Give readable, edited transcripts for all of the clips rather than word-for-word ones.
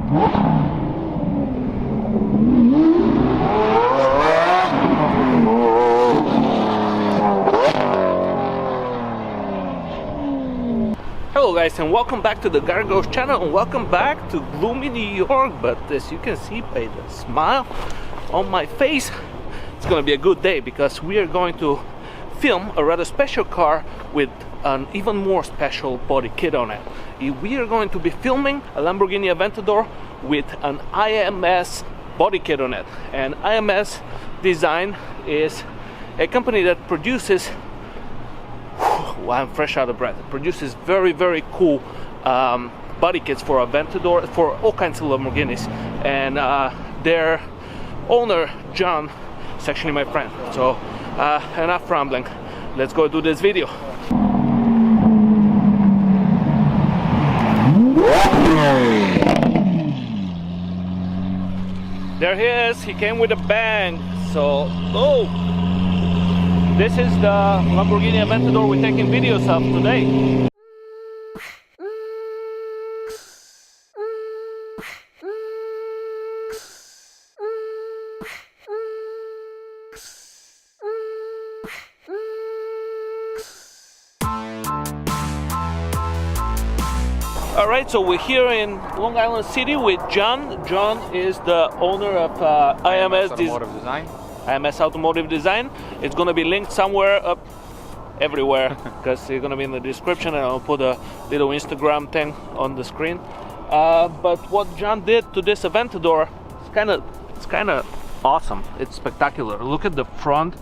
Hello guys, and welcome back to the Gargosh channel, and welcome back to gloomy New York. But as you can see by the smile on my face, it's gonna be a good day because we are going to film a rather special car with an even more special body kit on it. We are going to be filming a Lamborghini Aventador with an IMS body kit on it. And IMS Design is a company that produces, I'm fresh out of breath. It produces very cool body kits for Aventador, for all kinds of Lamborghinis, and their owner John is actually my friend. So enough rambling, let's go do this video. There he is. He came with a bang. So this is the Lamborghini Aventador we're taking videos of today. Alright, so we're here in Long Island City with John. John is the owner of IMS Automotive Design. IMS Automotive Design. It's going to be linked somewhere up everywhere because it's going to be in the description, and I'll put a little Instagram thing on the screen. But what John did to this Aventador, it's kind of awesome. It's spectacular. Look at the front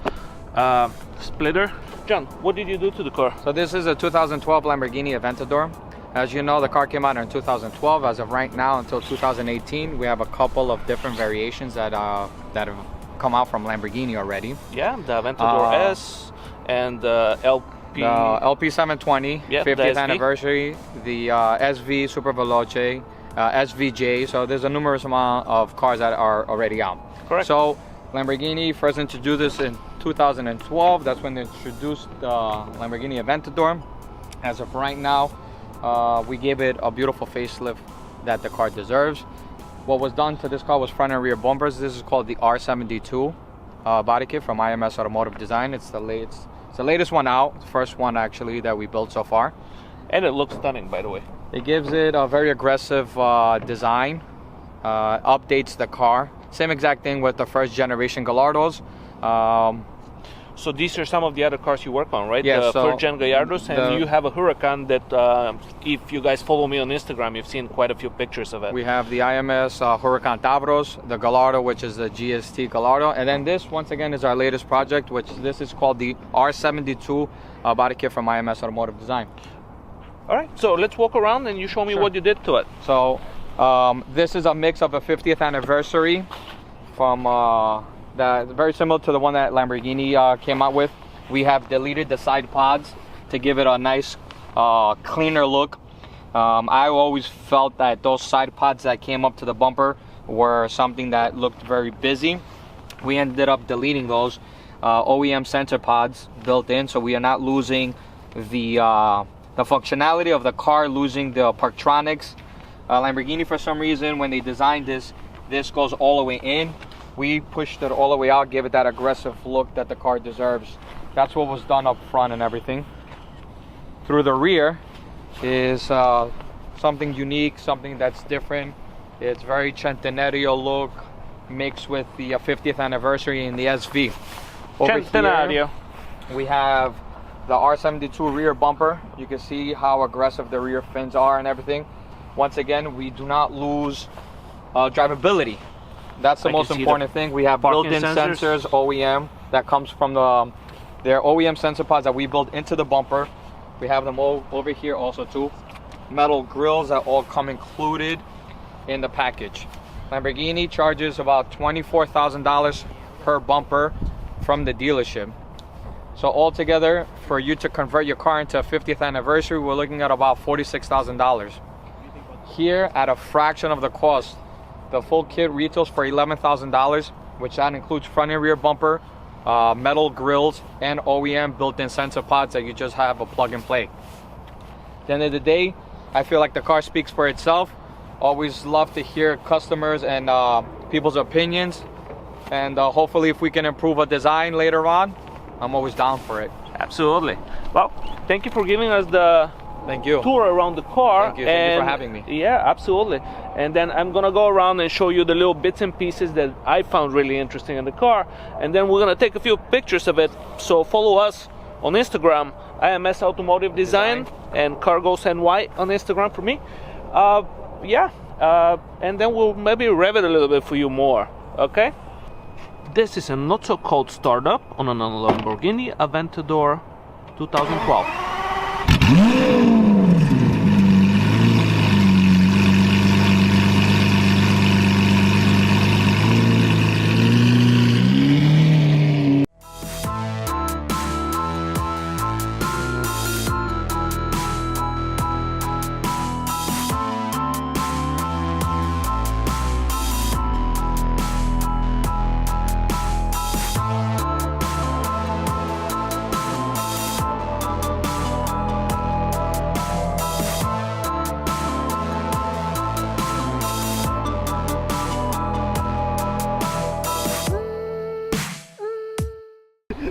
splitter. John, what did you do to the car? So this is a 2012 Lamborghini Aventador. As you know, the car came out in 2012. As of right now, until 2018, we have a couple of different variations that have come out from Lamborghini already. Yeah, the Aventador S and the LP. The LP 720, yep, 50th anniversary. The SV Super Veloce, SVJ. So there's a numerous amount of cars that are already out. Correct. So Lamborghini first introduced this in 2012. That's when they introduced the Lamborghini Aventador. As of right now, we gave it a beautiful facelift that the car deserves. What was done to this car was front and rear bumpers. This is called the R72 body kit from IMS Automotive Design. It's the latest one out, the first one actually that we built so far. And it looks stunning, by the way. It gives it a very aggressive design, updates the car. Same exact thing with the first generation Gallardos. So these are some of the other cars you work on, right? Yeah, the so third gen Gallardos, and you have a Huracan that, if you guys follow me on Instagram, you've seen quite a few pictures of it. We have the IMS Huracan Tavros, the Gallardo, which is the GST Gallardo, and then this, once again, is our latest project, which this is called the R72 body kit from IMS Automotive Design. All right, so let's walk around and you show me what you did to it. So this is a mix of a 50th anniversary from very similar to the one that Lamborghini came out with. We have deleted the side pods to give it a nice cleaner look. I always felt that those side pods that came up to the bumper were something that looked very busy. We ended up deleting those OEM sensor pods built in, so we are not losing the functionality of the car, losing the Parktronics. Lamborghini, for some reason, when they designed this goes all the way in. We pushed it all the way out, gave it that aggressive look that the car deserves. That's what was done up front and everything. Through the rear is something unique, something that's different. It's very Centenario look mixed with the 50th anniversary in the SV. Over here, we have the R72 rear bumper. You can see how aggressive the rear fins are and everything. Once again, we do not lose drivability. That's the most important thing. We have built-in sensors, OEM, that comes from their OEM sensor pods that we built into the bumper. We have them all over here also too. Metal grills that all come included in the package. Lamborghini charges about $24,000 per bumper from the dealership. So altogether, for you to convert your car into a 50th anniversary, we're looking at about $46,000. Here, at a fraction of the cost, the full kit retails for $11,000, which that includes front and rear bumper, metal grills, and OEM built-in sensor pods that you just have a plug and play. At the end of the day, I feel like the car speaks for itself. Always love to hear customers and people's opinions. And hopefully if we can improve a design later on, I'm always down for it. Absolutely. Well, thank you for giving us the Thank you. tour around the car. Thank you for having me. Yeah, absolutely. And then I'm gonna go around and show you the little bits and pieces that I found really interesting in the car. And then we're gonna take a few pictures of it. So follow us on Instagram, IMS Automotive Design, and Cargos NY on Instagram for me. And then we'll maybe rev it a little bit for you more, okay? This is a not so cold startup on a Lamborghini Aventador 2012.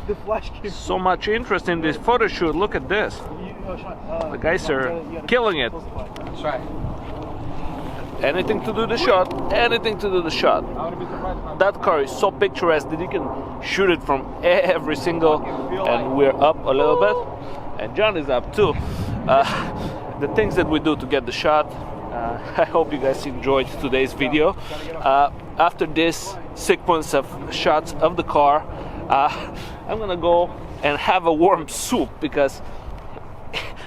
The flash came. So much interest in this photo shoot. Look at this. The guys are killing it. That's right. Anything to do the shot. Anything to do the shot. I wouldn't be surprised. That car is so picturesque that you can shoot it from every single. And we're up a little bit, and John is up too. The things that we do to get the shot. I hope you guys enjoyed today's video. After this sequence of shots of the car, I'm gonna go and have a warm soup because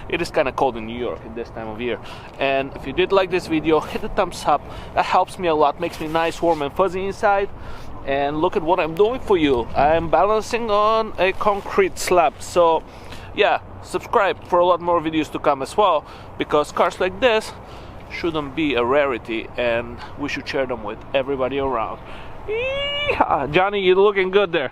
it is kind of cold in New York at this time of year. And if you did like this video, hit the thumbs up. That helps me a lot, makes me nice, warm and fuzzy inside. And look at what I'm doing for you. I'm balancing on a concrete slab. So yeah, subscribe for a lot more videos to come as well, because cars like this shouldn't be a rarity and we should share them with everybody around. Yeehaw! Johnny, you're looking good there.